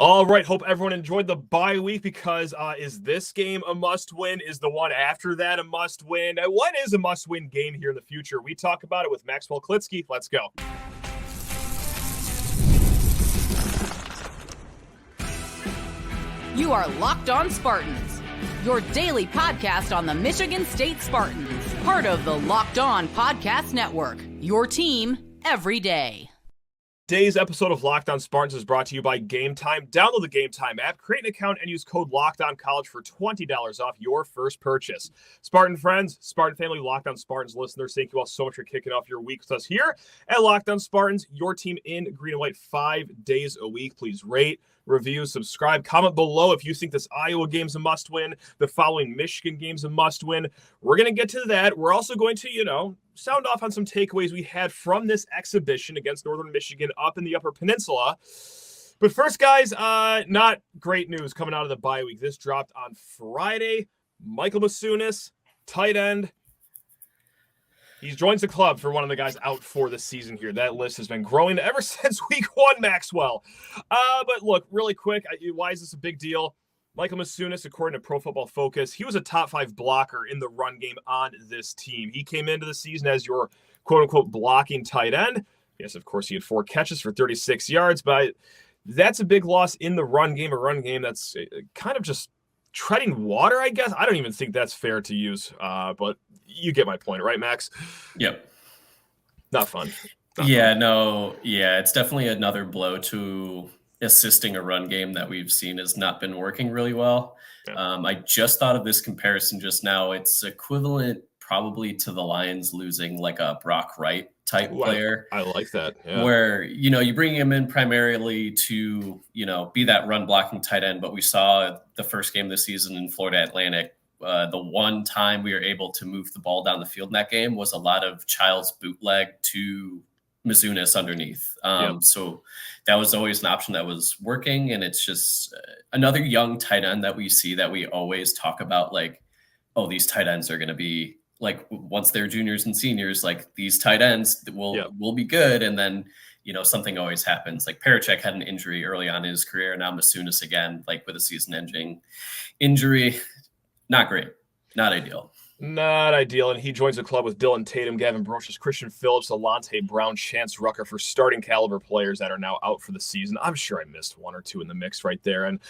All right. Hope everyone enjoyed the bye week because is this game a must win? Is the one after that a must win? What is a must win game here in the future? We talk about it with Maxwell Klitsky. Let's go. You are Locked On Spartans, your daily podcast on the Michigan State Spartans, part of the Locked On Podcast Network, your team every day. Today's episode of Locked On Spartans is brought to you by Gametime. Download the Gametime app, create an account, and use code LOCKEDONCollege for $20 off your first purchase. Spartan friends, Spartan family, Locked On Spartans listeners, thank you all so much for kicking off your week with us here at Locked On Spartans, your team in green and white 5 days a week. Please rate, review, subscribe, comment below if you think this Iowa game's a must-win, the following Michigan game's a must-win. We're going to get to that. We're also going to, sound off on some takeaways we had from this exhibition against Northern Michigan up in the Upper Peninsula. But first, guys, not great news coming out of the bye week. This dropped on Friday. Michael Masunis, tight end. He joins the club for one of the guys out for the season here. That list has been growing ever since week one, Maxwell. But look, really quick, why is this a big deal? Michael Masunis, according to Pro Football Focus, he was a top 5 blocker in the run game on this team. He came into the season as your quote-unquote blocking tight end. Yes, of course, he had 4 catches for 36 yards, but that's a big loss in the run game, a run game that's kind of just treading water, I guess. I don't even think that's fair to use, but you get my point, right, Max? Yep. Not fun. It's definitely another blow to assisting a run game that we've seen has not been working really well. Yeah. I just thought of this comparison just now. It's equivalent probably to the Lions losing like a Brock Wright type player. I like that. Yeah. Where, you bring him in primarily to, be that run blocking tight end. But we saw the first game this season in Florida Atlantic. The one time we were able to move the ball down the field in that game was a lot of Child's bootleg to Masunis underneath. So that was always an option that was working. And it's just another young tight end that we see that we always talk about, like, oh, these tight ends are going to be like, once they're juniors and seniors, like these tight ends will be good. And then, something always happens. Like Parachek had an injury early on in his career. Now Masunis again, like with a season-ending injury. Not great. Not ideal. Not ideal, and he joins the club with Dylan Tatum, Gavin Brocious, Christian Phillips, Alante Brown, Chance Rucker for starting caliber players that are now out for the season. I'm sure I missed one or two in the mix right there. And,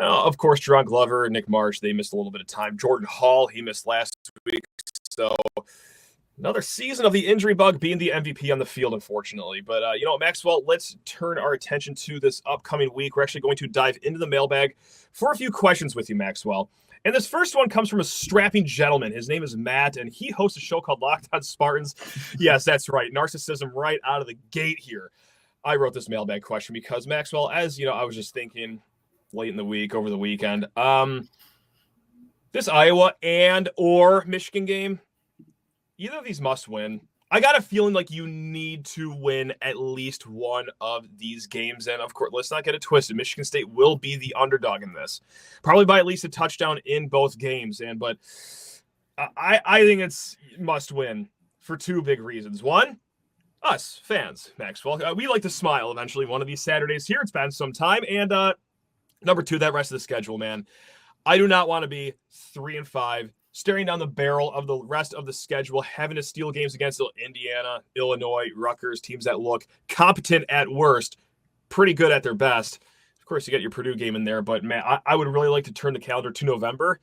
of course, Jerron Glover, Nick Marsh, they missed a little bit of time. Jordan Hall, he missed last week. So another season of the injury bug being the MVP on the field, unfortunately. But, Maxwell, let's turn our attention to this upcoming week. We're actually going to dive into the mailbag for a few questions with you, Maxwell. And this first one comes from a strapping gentleman. His name is Matt, and he hosts a show called Locked On Spartans. Yes, that's right. Narcissism right out of the gate here. I wrote this mailbag question because, Maxwell, as I was just thinking late in the week, over the weekend, this Iowa and or Michigan game, either of these must win. I got a feeling like you need to win at least one of these games. And, of course, let's not get it twisted. Michigan State will be the underdog in this, probably by at least a touchdown in both games. But I think it's must win for 2 big reasons. One, us fans, Maxwell. We like to smile eventually one of these Saturdays here. It's been some time. And number 2, that rest of the schedule, man. I do not want to be 3-5. Staring down the barrel of the rest of the schedule, having to steal games against Indiana, Illinois, Rutgers, teams that look competent at worst, pretty good at their best. Of course, you get your Purdue game in there, but man, I would really like to turn the calendar to November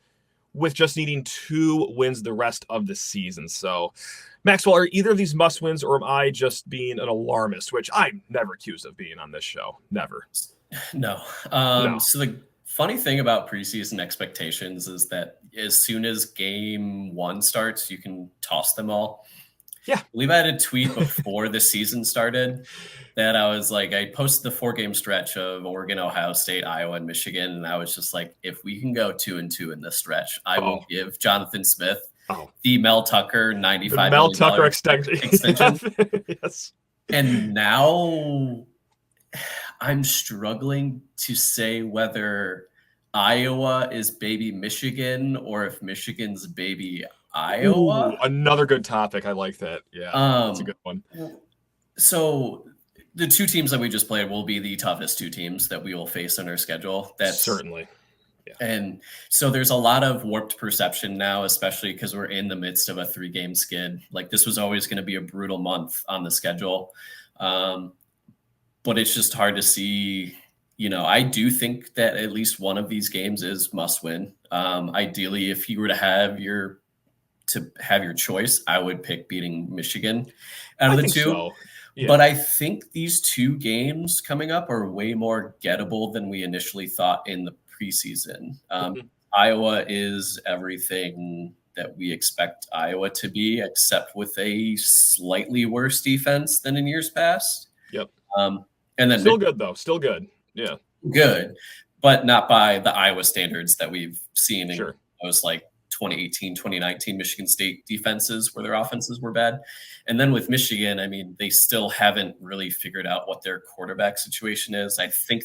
with just needing 2 wins the rest of the season. So, Maxwell, are either of these must wins, or am I just being an alarmist, which I'm never accused of being on this show? Never. No. So the funny thing about preseason expectations is that as soon as game 1 starts, you can toss them all. Yeah. I believe I had a tweet before the season started that I was like, I posted the 4-game stretch of Oregon, Ohio State, Iowa, and Michigan. And I was just like, if we can go 2-2 in this stretch, I will give Jonathan Smith the Mel Tucker $95 Mel Tucker extension. Yes. And now I'm struggling to say whether Iowa is baby Michigan or if Michigan's baby Iowa. Ooh, another good topic. I like that. Yeah, that's a good one. So the two teams that we just played will be the toughest two teams that we will face in our schedule. That's certainly. Yeah. And so there's a lot of warped perception now, especially because we're in the midst of a 3-game skid. Like, this was always going to be a brutal month on the schedule. But it's just hard to see. I do think that at least one of these games is must win. Ideally, if you were to have your choice, I would pick beating Michigan out of the two. So. Yeah. But I think these two games coming up are way more gettable than we initially thought in the preseason. Iowa is everything that we expect Iowa to be, except with a slightly worse defense than in years past. Yep. And then still good though. Still good. Yeah. Good, but not by the Iowa standards that we've seen in those like 2018, 2019 Michigan State defenses where their offenses were bad. And then with Michigan, I mean, they still haven't really figured out what their quarterback situation is. I think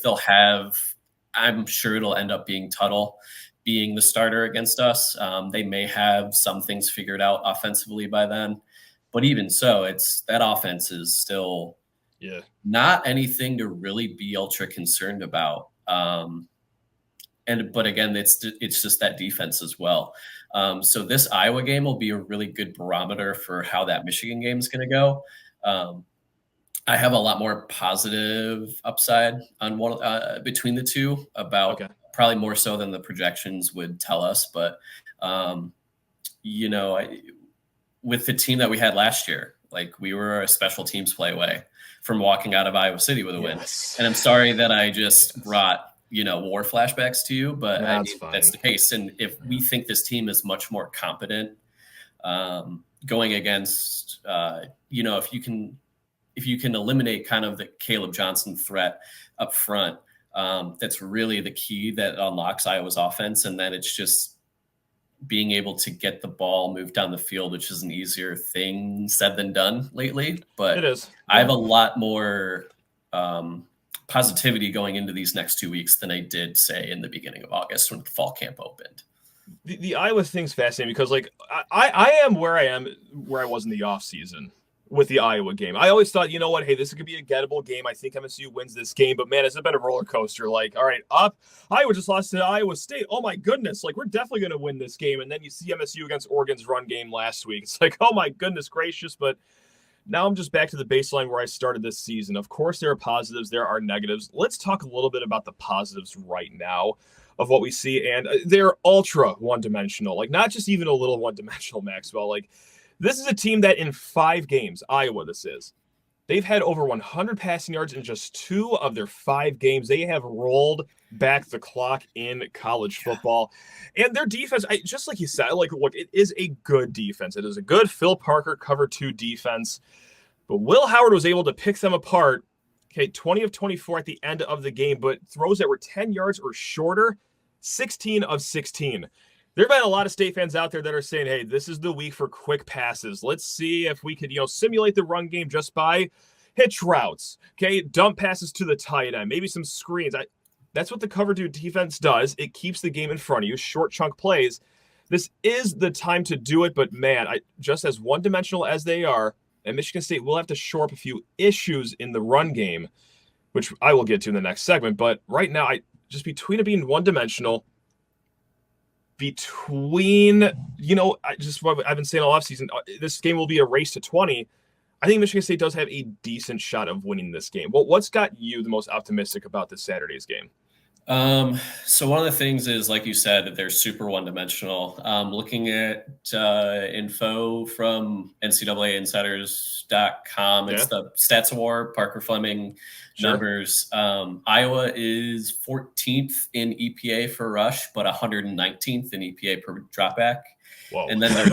I'm sure it'll end up being Tuttle being the starter against us. They may have some things figured out offensively by then, but even so, that offense is still not anything to really be ultra concerned about. But again, it's just that defense as well. So this Iowa game will be a really good barometer for how that Michigan game is going to go. I have a lot more positive upside on one between the two, about probably more so than the projections would tell us. But with the team that we had last year, like, we were a special teams play away from walking out of Iowa City with a win. And I'm sorry that I just brought war flashbacks to you, but that's the case. And if we think this team is much more competent going against, if you can eliminate kind of the Caleb Johnson threat up front, that's really the key that unlocks Iowa's offense. And then it's just being able to get the ball moved down the field, which is an easier thing said than done lately. But it is. I have a lot more positivity going into these next 2 weeks than I did, say, in the beginning of August when the fall camp opened. The Iowa thing's fascinating because, like, I am where I was in the off season with the Iowa game. I always thought, you know what, hey, this could be a gettable game. I think MSU wins this game, but man, it's been a roller coaster. Like, all right, Iowa just lost to Iowa State. Oh my goodness, like, we're definitely going to win this game. And then you see MSU against Oregon's run game last week. It's like, oh my goodness gracious. But now I'm just back to the baseline where I started this season. Of course, there are positives, there are negatives. Let's talk a little bit about the positives right now of what we see. And they're ultra one-dimensional, like, not just even a little one-dimensional, Maxwell. Like, this is a team that in 5 games, Iowa they've had over 100 passing yards in just 2 of their 5 games. They have rolled back the clock in college football. And their defense, just like you said, like, look, it is a good defense. It is a good Phil Parker cover 2 defense. But Will Howard was able to pick them apart. Okay, 20 of 24 at the end of the game, but throws that were 10 yards or shorter, 16 of 16. There have been a lot of State fans out there that are saying, hey, this is the week for quick passes. Let's see if we could, simulate the run game just by hitch routes, okay, dump passes to the tight end, maybe some screens. That's what the cover 2 defense does. It keeps the game in front of you, short chunk plays. This is the time to do it, but man, just as one-dimensional as they are, and Michigan State will have to shore up a few issues in the run game, which I will get to in the next segment. But right now, between it being one-dimensional, between, what I've been saying all offseason, this game will be a race to 20. I think Michigan State does have a decent shot of winning this game. Well, what's got you the most optimistic about this Saturday's game? So one of the things is, like you said, they're super one-dimensional. Looking at info from NCAAinsiders.com, it's the Stats Award, Parker Fleming numbers. Iowa is 14th in EPA for rush, but 119th in EPA per dropback. Whoa. And then they're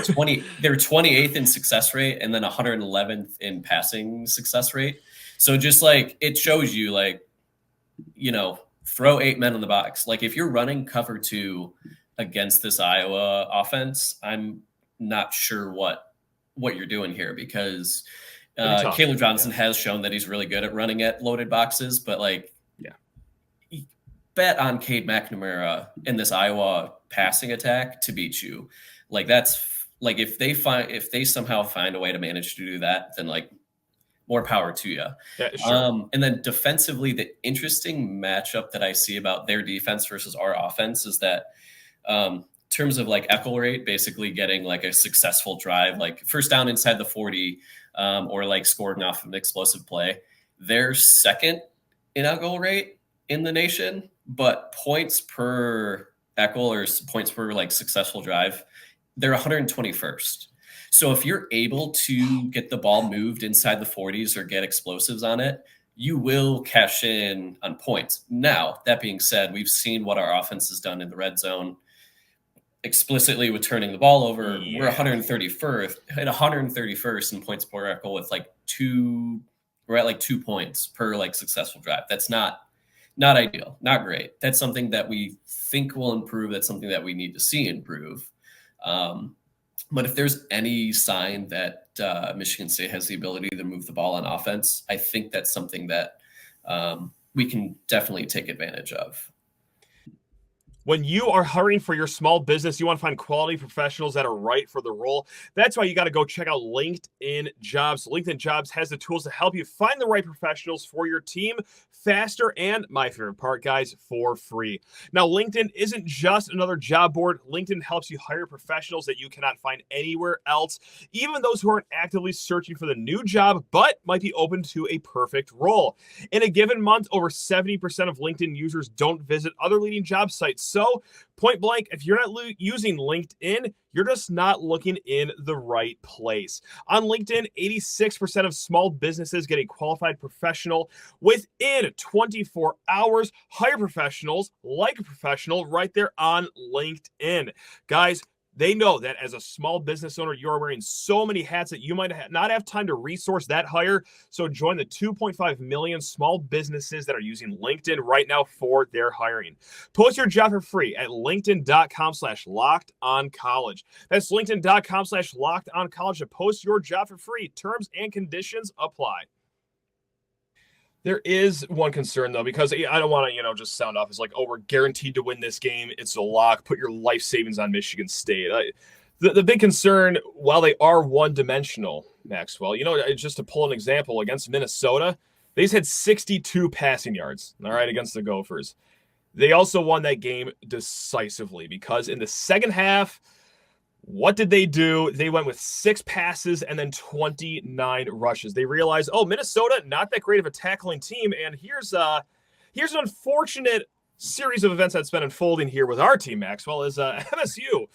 28th in success rate, and then 111th in passing success rate. So just like, it shows you, like, throw 8 men in the box. Like, if you're running cover 2 against this Iowa offense, I'm not sure what you're doing here, because Caleb Johnson has shown that he's really good at running at loaded boxes, but bet on Cade McNamara in this Iowa passing attack to beat you. Like, that's like, if they somehow find a way to manage to do that, then, like, more power to you. Yeah, sure. And then defensively, the interesting matchup that I see about their defense versus our offense is that in terms of like echo rate, basically getting like a successful drive, like first down inside the 40, or like scoring off of an explosive play, they're second in echo rate in the nation, but points per echo or points per like successful drive, they're 121st. So if you're able to get the ball moved inside the 40s or get explosives on it, you will cash in on points. Now, that being said, we've seen what our offense has done in the red zone explicitly with turning the ball over. Yeah. We're 131st in points per echo with like we're at like 2 points per like successful drive. That's not ideal, not great. That's something that we think will improve. That's something that we need to see improve. But if there's any sign that Michigan State has the ability to move the ball on offense, I think that's something that we can definitely take advantage of. When you are hiring for your small business, you want to find quality professionals that are right for the role. That's why you got to go check out LinkedIn Jobs. LinkedIn Jobs has the tools to help you find the right professionals for your team faster and, my favorite part, guys, for free. Now, LinkedIn isn't just another job board. LinkedIn helps you hire professionals that you cannot find anywhere else, even those who aren't actively searching for the new job but might be open to a perfect role. In a given month, over 70% of LinkedIn users don't visit other leading job sites. So, point blank, if you're not using LinkedIn, you're just not looking in the right place. On LinkedIn, 86% of small businesses get a qualified professional within 24 hours. Hire professionals like a professional right there on LinkedIn. Guys, they know that as a small business owner, you're wearing so many hats that you might not have time to resource that hire. So join the 2.5 million small businesses that are using LinkedIn right now for their hiring. Post your job for free at linkedin.com/lockedoncollege. That's linkedin.com/lockedoncollege to post your job for free. Terms and conditions apply. There is one concern, though, because I don't want to, just sound off as like, oh, we're guaranteed to win this game. It's a lock. Put your life savings on Michigan State. The big concern, while they are one-dimensional, Maxwell, just to pull an example, against Minnesota, they just had 62 passing yards, all right, against the Gophers. They also won that game decisively because in the second half, what did they do? They went with 6 passes and then 29 rushes. They realized, Minnesota, not that great of a tackling team. And here's an unfortunate series of events that's been unfolding here with our team, Maxwell, is MSU.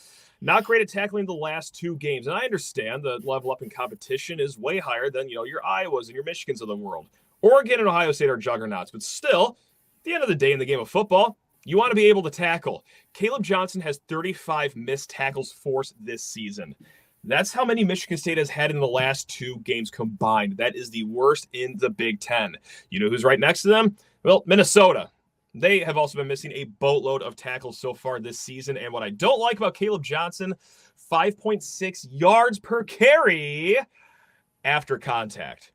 Not great at tackling the last 2 games. And I understand the level up in competition is way higher than, your Iowas and your Michigans of the world. Oregon and Ohio State are juggernauts. But still, at the end of the day in the game of football, you want to be able to tackle. Caleb Johnson has 35 missed tackles forced this season. That's how many Michigan State has had in the last 2 games combined. That is the worst in the Big Ten. You know who's right next to them? Well, Minnesota. They have also been missing a boatload of tackles so far this season. And what I don't like about Caleb Johnson, 5.6 yards per carry after contact.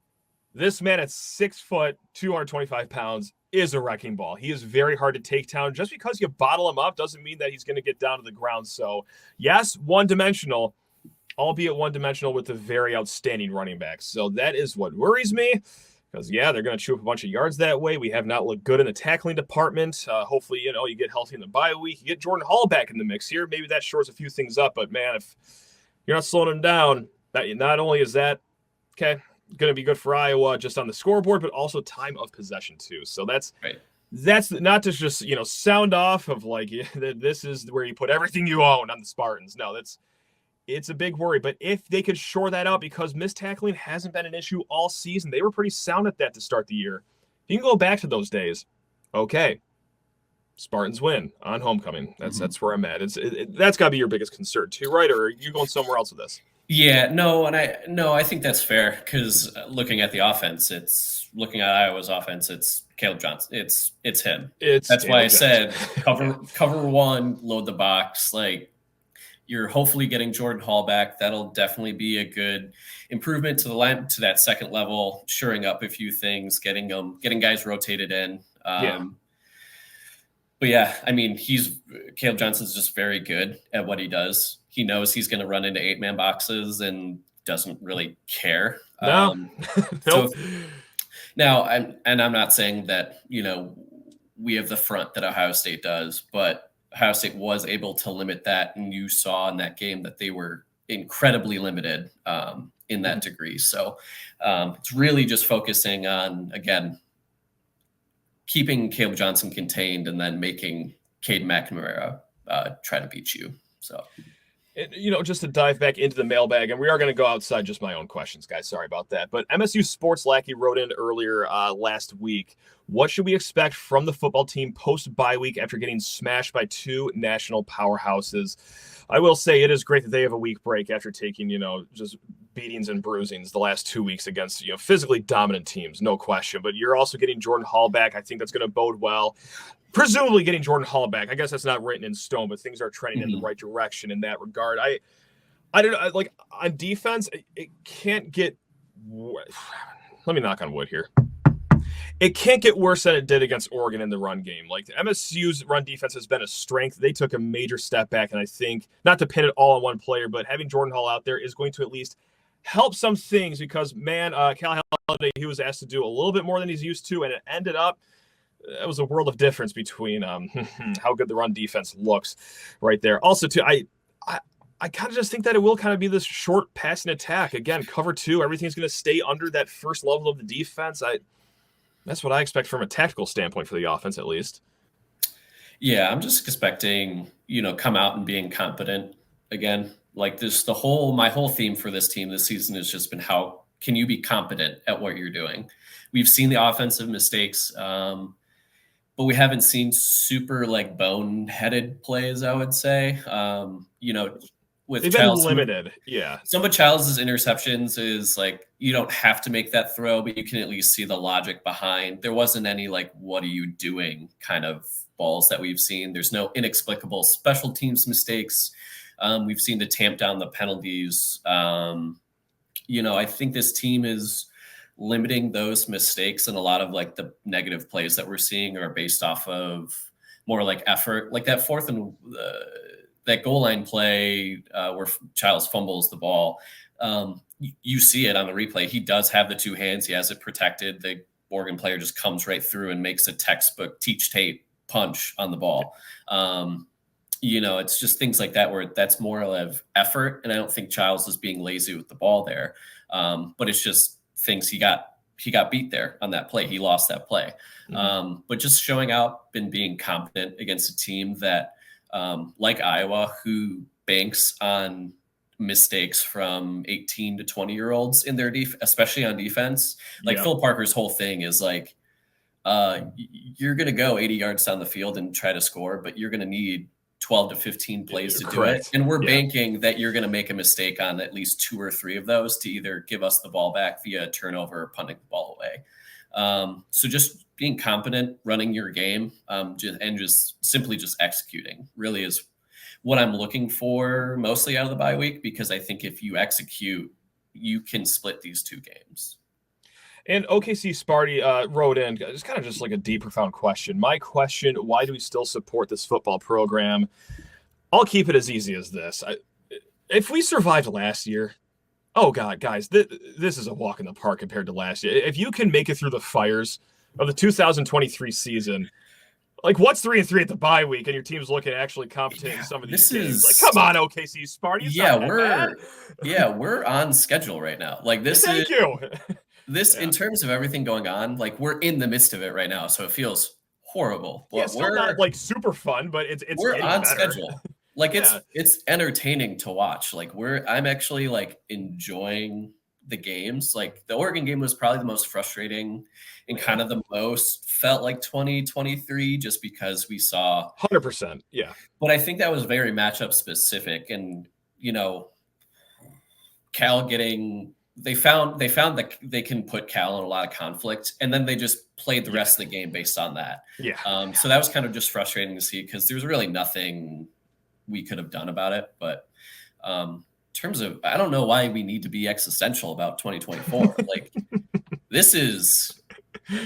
This man at 6 foot, 225 pounds, is a wrecking ball. He is very hard to take down. Just because you bottle him up doesn't mean that he's going to get down to the ground. So, yes, one-dimensional, albeit one-dimensional with the very outstanding running backs. So that is what worries me because, they're going to chew up a bunch of yards that way. We have not looked good in the tackling department. Hopefully, you get healthy in the bye week. You get Jordan Hall back in the mix here. Maybe that shores a few things up. But, man, if you're not slowing him down, not only is that, okay, going to be good for Iowa just on the scoreboard, but also time of possession too. So that's right. That's not to just, sound off of like, this is where you put everything you own on the Spartans. No, it's a big worry. But if they could shore that out, because missed tackling hasn't been an issue all season, they were pretty sound at that to start the year. You can go back to those days. Okay. Spartans win on homecoming. That's where I'm at. That's got to be your biggest concern too, right? Or are you going somewhere else with this? Yeah, no, and I think that's fair because looking at the offense, looking at Iowa's offense, it's Caleb Johnson. It's him. That's Caleb why I said cover one, load the box. Like you're hopefully getting Jordan Hall back. That'll definitely be a good improvement to the line to that second level, shoring up a few things, getting guys rotated in. But yeah, I mean, Caleb Johnson's just very good at what he does. He knows he's going to run into 8-man boxes, and doesn't really care. No. So now, I'm not saying that, we have the front that Ohio State does, but Ohio State was able to limit that. And you saw in that game that they were incredibly limited in that degree. So it's really just focusing on, again, keeping Caleb Johnson contained and then making Cade McNamara try to beat you. So, just to dive back into the mailbag, and we are going to go outside just my own questions, guys. Sorry about that. But MSU Sports Lackey wrote in earlier last week. What should we expect from the football team post-bye week after getting smashed by two national powerhouses? I will say it is great that they have a week break after taking, just beatings and bruisings the last 2 weeks against, physically dominant teams, no question. But you're also getting Jordan Hall back. I think that's going to bode well. Presumably getting Jordan Hall back. I guess that's not written in stone, but things are trending in the right direction in that regard. I don't know, like on defense, it can't get. Let me knock on wood here. It can't get worse than it did against Oregon in the run game. Like MSU's run defense has been a strength. They took a major step back, and I think not to pin it all on one player, but having Jordan Hall out there is going to at least help some things because, man, Cal Holiday, he was asked to do a little bit more than he's used to, and it ended up. That was a world of difference between how good the run defense looks right there. Also, too, I kind of just think that it will kind of be this short passing attack. Again, cover two, everything's going to stay under that first level of the defense. That's what I expect from a tactical standpoint for the offense, at least. Yeah, I'm just expecting, come out and being competent again. Like this, my whole theme for this team this season has just been how can you be competent at what you're doing? We've seen the offensive mistakes, but we haven't seen super boneheaded plays, I would say. With they've Childs, been limited. Yeah. Some of Childs' interceptions is you don't have to make that throw, but you can at least see the logic behind. There wasn't any what are you doing kind of balls that we've seen. There's no inexplicable special teams mistakes. We've seen to tamp down the penalties. I think this team is limiting those mistakes, and a lot of the negative plays that we're seeing are based off of more effort, that fourth and that goal line play where Childs fumbles the ball. You see it on the replay. He does have the two hands. He has it protected. The Oregon player just comes right through and makes a textbook teach tape punch on the ball. It's just things like that where that's more of effort. And I don't think Childs is being lazy with the ball there. But it's just things he got beat there on that play. He lost that play. But just showing out and being competent against a team that, like Iowa, who banks on mistakes from 18 to 20-year-olds in their especially on defense. Phil Parker's whole thing is you're going to go 80 yards down the field and try to score, but you're going to need 12 to 15 plays to do it. And we're banking that you're going to make a mistake on at least 2 or 3 of those to either give us the ball back via turnover or punting the ball away. So just being competent, running your game, and just simply just executing really is what I'm looking for mostly out of the bye week, because I think if you execute, you can split these 2 games. And OKC Sparty wrote in, it's kind of just a deep, profound question. My question, why do we still support this football program? I'll keep it as easy as this. If we survived last year, oh, God, guys, this is a walk in the park compared to last year. If you can make it through the fires of the 2023 season, what's 3-3 at the bye week, and your team's looking actually competent in some of these games? Come on, OKC Sparty. We're on schedule right now. Thank you. In terms of everything going on, we're in the midst of it right now, so it feels horrible. Yeah, it's still not super fun, but it's we're on better. schedule. It's entertaining to watch. I'm actually enjoying the games. The Oregon game was probably the most frustrating and kind of the most felt like 2023 just because we saw 100%. Yeah. But I think that was very matchup specific, and Cal they found that they can put Cal in a lot of conflict, and then they just played the rest of the game based on that. Yeah. So that was kind of just frustrating to see because there's really nothing we could have done about it. But in terms of, I don't know why we need to be existential about 2024. This is,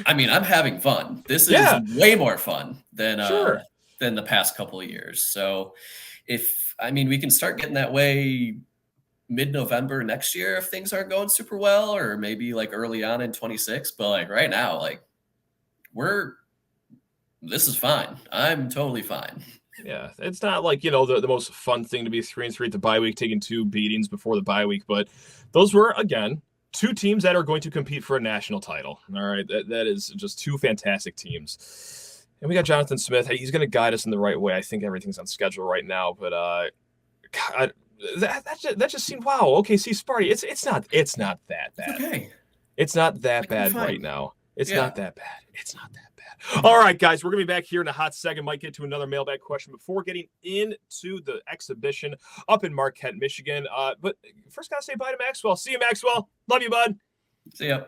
I'm having fun. This is way more fun than the past couple of years. So we can start getting that way mid-November next year if things aren't going super well, or maybe like early on in 26. But like right now, like this is fine. I'm totally fine. Yeah, it's not like, the most fun thing to be 3-3 at the bye week, taking 2 beatings before the bye week. But those were, again, 2 teams that are going to compete for a national title. All right, that is just 2 fantastic teams. And we got Jonathan Smith. Hey, he's going to guide us in the right way. I think everything's on schedule right now. But God, that just seemed, wow. OKC Sparty. It's not that bad. Okay. It's not that bad fine. right now. It's not that bad. It's not that bad. All right, guys, we're going to be back here in a hot second. Might get to another mailbag question before getting into the exhibition up in Marquette, Michigan. But first, got to say bye to Maxwell. See you, Maxwell. Love you, bud. See ya.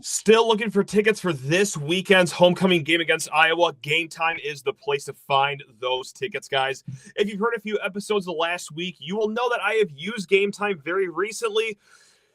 Still looking for tickets for this weekend's homecoming game against Iowa? Gametime is the place to find those tickets, guys. If you've heard a few episodes of last week, you will know that I have used Gametime very recently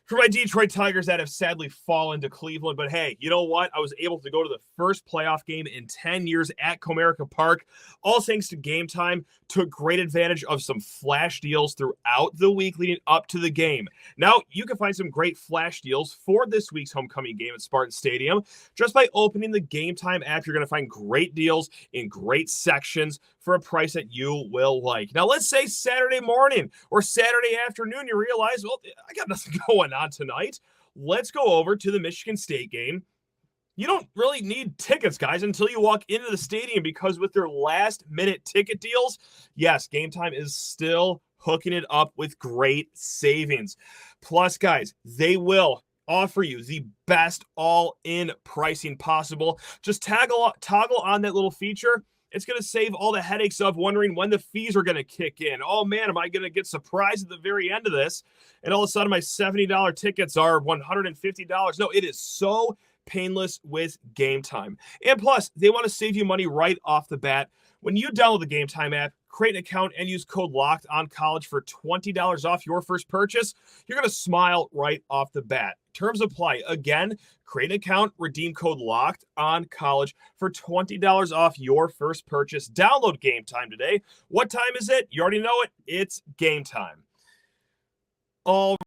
for my Detroit Tigers that have sadly fallen to Cleveland. But hey, you know what? I was able to go to the first playoff game in 10 years at Comerica Park, all thanks to Gametime. Took great advantage of some flash deals throughout the week leading up to the game. Now, you can find some great flash deals for this week's homecoming game at Spartan Stadium. Just by opening the Gametime app, you're going to find great deals in great sections for a price that you will like. Now, let's say Saturday morning or Saturday afternoon, you realize, well, I got nothing going on tonight. Let's go over to the Michigan State game. You don't really need tickets, guys, until you walk into the stadium, because with their last-minute ticket deals, yes, Gametime is still hooking it up with great savings. Plus, guys, they will offer you the best all-in pricing possible. Just toggle on that little feature. It's going to save all the headaches of wondering when the fees are going to kick in. Oh, man, am I going to get surprised at the very end of this? And all of a sudden, my $70 tickets are $150. No, it is so painless with Gametime. And plus, they want to save you money right off the bat. When you download the Gametime app, create an account, and use code LOCKEDONCollege for $20 off your first purchase, you're going to smile right off the bat. Terms apply. Again, create an account, redeem code LOCKEDONCollege for $20 off your first purchase. Download Gametime today. What time is it? You already know it. It's Gametime. All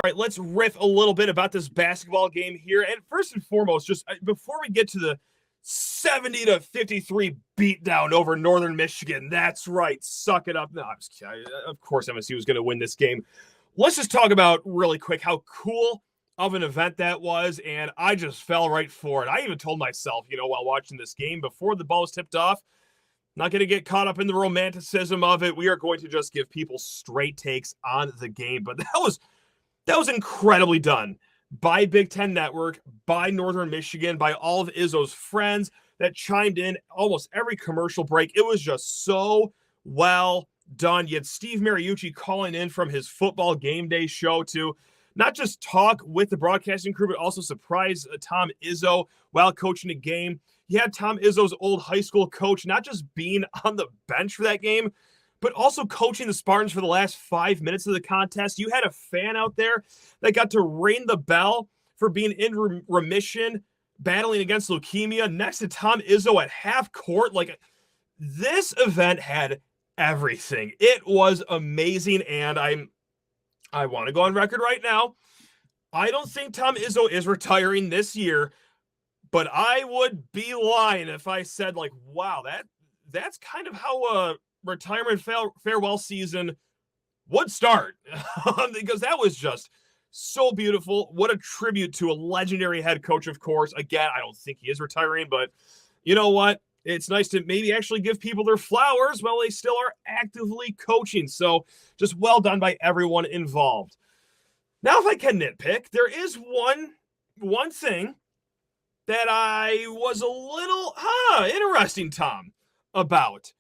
right, let's riff a little bit about this basketball game here. And first and foremost, just before we get to the 70-53 beatdown over Northern Michigan, that's right, suck it up. No, I'm just kidding. Of course MSU was going to win this game. Let's just talk about really quick how cool of an event that was, and I just fell right for it. I even told myself, while watching this game, before the ball was tipped off, not going to get caught up in the romanticism of it. We are going to just give people straight takes on the game. But that was incredibly done by Big Ten Network, by Northern Michigan, by all of Izzo's friends that chimed in almost every commercial break. It was just so well done. You had Steve Mariucci calling in from his football game day show to not just talk with the broadcasting crew, but also surprise Tom Izzo while coaching a game. You had Tom Izzo's old high school coach not just being on the bench for that game, but also coaching the Spartans for the last 5 minutes of the contest. You had a fan out there that got to ring the bell for being in remission, battling against leukemia, next to Tom Izzo at half court. Like, this event had everything. It was amazing, and I want to go on record right now. I don't think Tom Izzo is retiring this year, but I would be lying if I said, like, wow, that's kind of how a retirement farewell season would start. Because that was just so beautiful. What a tribute to a legendary head coach, of course. Again, I don't think he is retiring, but you know what? It's nice to maybe actually give people their flowers while they still are actively coaching. So just well done by everyone involved. Now, if I can nitpick, there is one thing that I was a little interesting, Tom, about.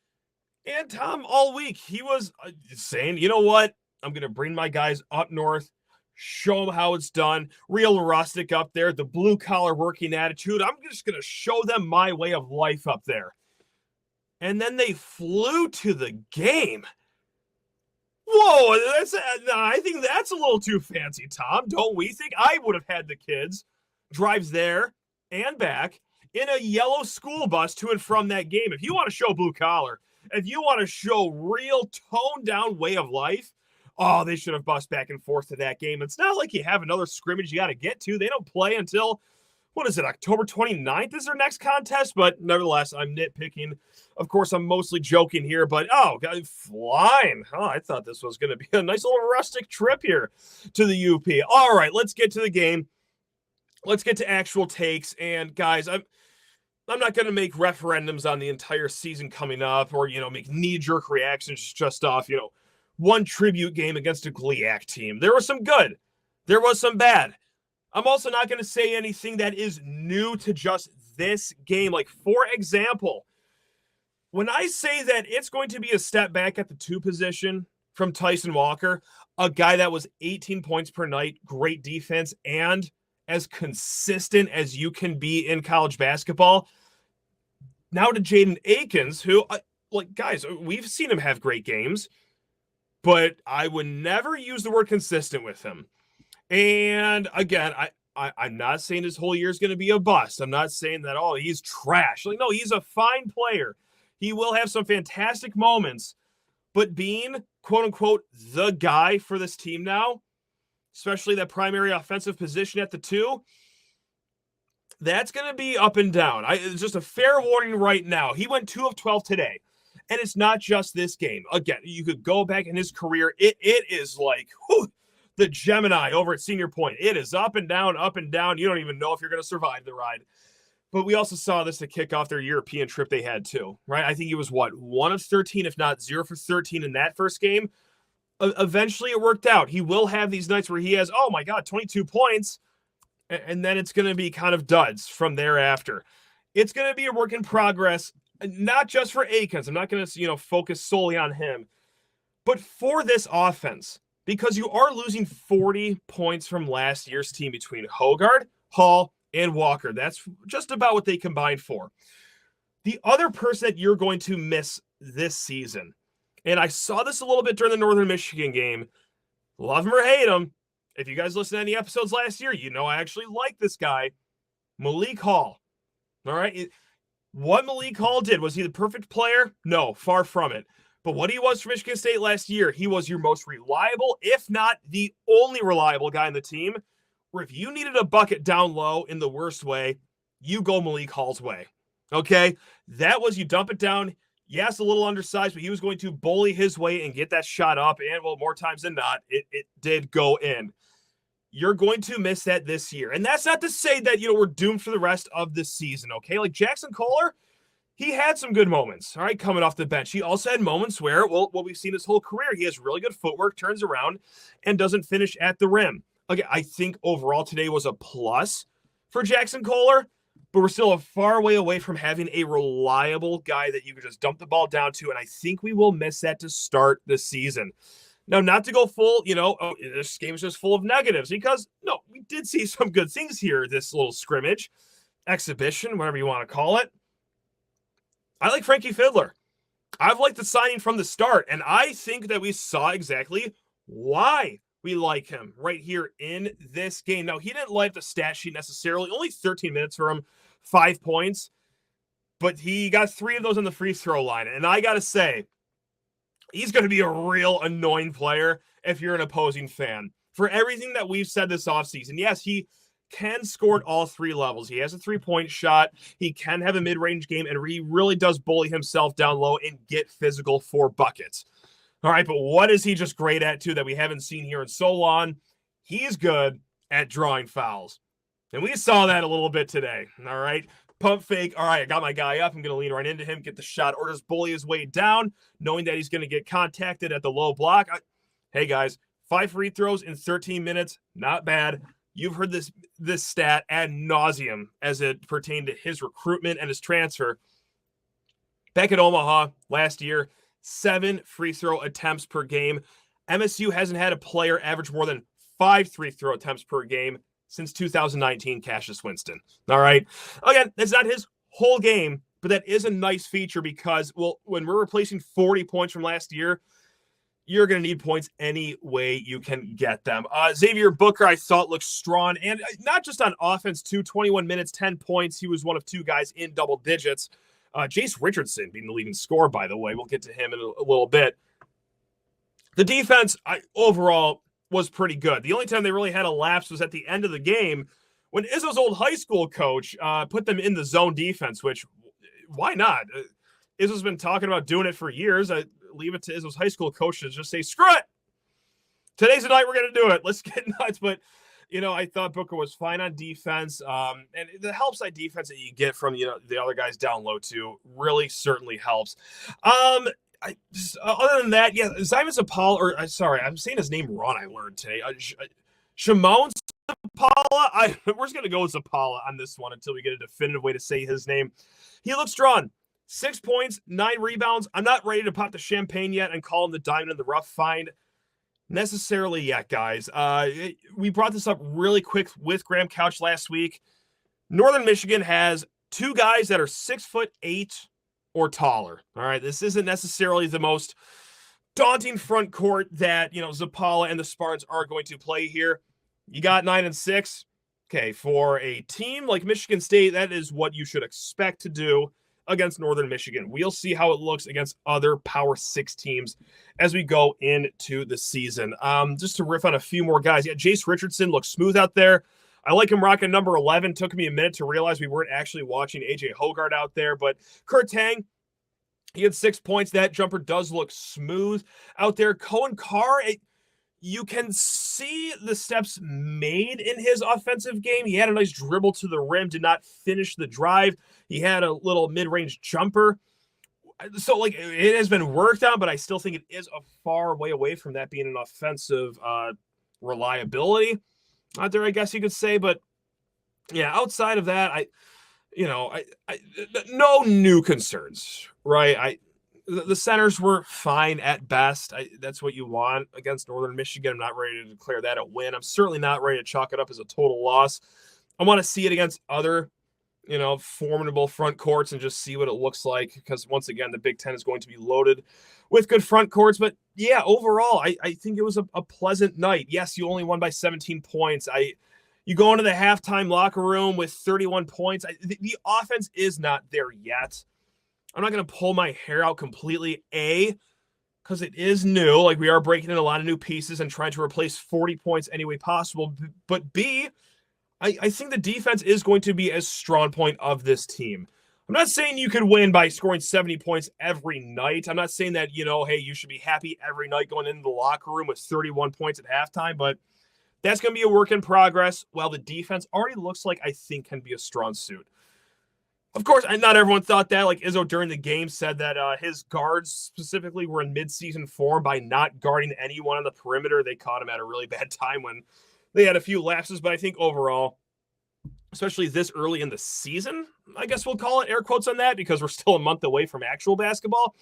And Tom, all week, he was saying, you know what? I'm going to bring my guys up north, show them how it's done, real rustic up there, the blue-collar working attitude. I'm just going to show them my way of life up there. And then they flew to the game. Whoa, I think that's a little too fancy, Tom. Don't we think? I would have had the kids drive there and back in a yellow school bus to and from that game. If you want to show blue-collar, if you want to show real toned-down way of life, oh, they should have bussed back and forth to that game. It's not like you have another scrimmage you got to get to. They don't play until, what is it, October 29th is their next contest? But nevertheless, I'm nitpicking. Of course, I'm mostly joking here, but God, flying. Oh, I thought this was going to be a nice little rustic trip here to the UP. All right, let's get to the game. Let's get to actual takes. And guys, I'm not going to make referendums on the entire season coming up or, make knee-jerk reactions just off, one tribute game against a GLIAC team. There was some good. There was some bad. I'm also not going to say anything that is new to just this game. Like, for example, when I say that it's going to be a step back at the 2 position from Tyson Walker, a guy that was 18 points per night, great defense, and as consistent as you can be in college basketball, now to Jaden Akins, who, guys, we've seen him have great games, but I would never use the word consistent with him. And again, I'm not saying his whole year is going to be a bust. I'm not saying that, he's trash. No, he's a fine player. He will have some fantastic moments, but being, quote unquote, the guy for this team now, especially that primary offensive position at the 2, that's going to be up and down. It's just a fair warning right now. He went 2 of 12 today, and it's not just this game. Again, you could go back in his career. It is like the Gemini over at Senior Point. It is up and down, up and down. You don't even know if you're going to survive the ride. But we also saw this to kick off their European trip they had too, right? I think he was, 1 of 13, if not 0 for 13 in that first game. Eventually it worked out. He will have these nights where he has, 22 points, and then it's going to be kind of duds from thereafter. It's going to be a work in progress, not just for Akins. I'm not going to, focus solely on him, but for this offense, because you are losing 40 points from last year's team between Hogard, Hall, and Walker. That's just about what they combined for. The other person that you're going to miss this season, and I saw this a little bit during the Northern Michigan game, love him or hate him, if you guys listened to any episodes last year, I actually like this guy, Malik Hall. All right? What Malik Hall did, was he the perfect player? No, far from it. But what he was for Michigan State last year, he was your most reliable, if not the only reliable guy on the team, where if you needed a bucket down low in the worst way, you go Malik Hall's way. Okay? That was, you dump it down. Yes, a little undersized, but he was going to bully his way and get that shot up. And, more times than not, it did go in. You're going to miss that this year. And that's not to say that, we're doomed for the rest of the season, okay? Like Jackson Kohler, he had some good moments, all right, coming off the bench. He also had moments where, what we've seen his whole career, he has really good footwork, turns around, and doesn't finish at the rim. Okay, I think overall today was a plus for Jackson Kohler, but we're still a far way away from having a reliable guy that you could just dump the ball down to, and I think we will miss that to start the season. Now, not to go full, this game is just full of negatives, because, no, we did see some good things here, this little scrimmage, exhibition, whatever you want to call it. I like Frankie Fiddler. I've liked the signing from the start, and I think that we saw exactly why we like him right here in this game. Now, he didn't light up the stat sheet necessarily, only 13 minutes for him, 5 points, but he got 3 of those on the free throw line. And I got to say, he's going to be a real annoying player if you're an opposing fan. For everything that we've said this offseason, yes, he can score at all 3 levels. He has a 3-point shot. He can have a mid-range game, and he really does bully himself down low and get physical for buckets. All right, but what is he just great at, too, that we haven't seen here in so long? He's good at drawing fouls. And we saw that a little bit today, all right? Pump fake, all right, I got my guy up. I'm going to lean right into him, get the shot, or just bully his way down, knowing that he's going to get contacted at the low block. Hey, guys, 5 free throws in 13 minutes, not bad. You've heard this stat ad nauseum as it pertained to his recruitment and his transfer. Back at Omaha last year, 7 free throw attempts per game. MSU hasn't had a player average more than 5 free throw attempts per game since 2019, Cassius Winston. All right. Again, that's not his whole game, but that is a nice feature because, when we're replacing 40 points from last year, you're going to need points any way you can get them. Xavier Booker, I thought, looked strong, and not just on offense, too. 21 minutes, 10 points. He was one of 2 guys in double digits. Jace Richardson being the leading scorer, by the way. We'll get to him in a little bit. The defense overall was pretty good. The only time they really had a lapse was at the end of the game when Izzo's old high school coach put them in the zone defense, which why not? Izzo's been talking about doing it for years. I leave it to Izzo's high school coach to just say, screw it. Today's the night we're going to do it. Let's get nuts. But, I thought Booker was fine on defense. And the help side defense that you get from, the other guys down low too really certainly helps. Other than that, yeah, Simon Zapala, I'm saying his name wrong, I learned today. Shimon Zapala? We're just going to go with Zapala on this one until we get a definitive way to say his name. He looks strong. 6 points, 9 rebounds. I'm not ready to pop the champagne yet and call him the diamond in the rough find necessarily yet, guys. We brought this up really quick with Graham Couch last week. Northern Michigan has 2 guys that are 6'8" or taller. All right, this isn't necessarily the most daunting front court that Zapala and the Spartans are going to play here. You got 9 and 6. Okay, for a team like Michigan State, that is what you should expect to do against Northern Michigan. We'll see how it looks against other Power 6 teams as we go into the season. Just to riff on a few more guys. Yeah, Jace Richardson looks smooth out there. I like him rocking number 11. Took me a minute to realize we weren't actually watching A.J. Hogarth out there. But Kurt Tang, he had 6 points. That jumper does look smooth out there. Cohen Carr, you can see the steps made in his offensive game. He had a nice dribble to the rim, did not finish the drive. He had a little mid-range jumper. So, it has been worked on, but I still think it is a far way away from that being an offensive reliability out there, I guess you could say. But, yeah, outside of that, no new concerns, right? The centers were fine at best. That's what you want against Northern Michigan. I'm not ready to declare that a win. I'm certainly not ready to chalk it up as a total loss. I want to see it against other, formidable front courts and just see what it looks like, because once again, the Big Ten is going to be loaded with good front courts. But yeah, overall, I think it was a pleasant night. Yes, you only won by 17 points. You go into the halftime locker room with 31 points. The offense is not there yet. I'm not going to pull my hair out completely, A, because it is new. We are breaking in a lot of new pieces and trying to replace 40 points any way possible. But B, I think the defense is going to be a strong point of this team. I'm not saying you could win by scoring 70 points every night. I'm not saying that, hey, you should be happy every night going into the locker room with 31 points at halftime, but that's going to be a work in progress. While the defense already looks like I think can be a strong suit. Of course, not everyone thought that. Izzo during the game said that his guards specifically were in midseason form by not guarding anyone on the perimeter. They caught him at a really bad time when they had a few lapses. But I think overall, especially this early in the season, I guess we'll call it air quotes on that because we're still a month away from actual basketball,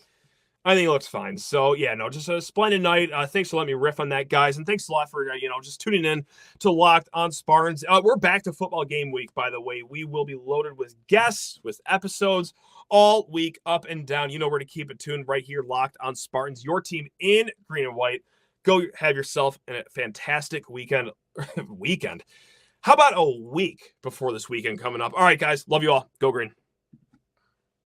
I think it looks fine. So, yeah, no, just a splendid night. Thanks for letting me riff on that, guys. And thanks a lot for, just tuning in to Locked on Spartans. We're back to football game week, by the way. We will be loaded with guests, with episodes all week up and down. You know where to keep it tuned right here, Locked on Spartans, your team in green and white. Go have yourself a fantastic weekend. How about a week before this weekend coming up? All right, guys. Love you all. Go green.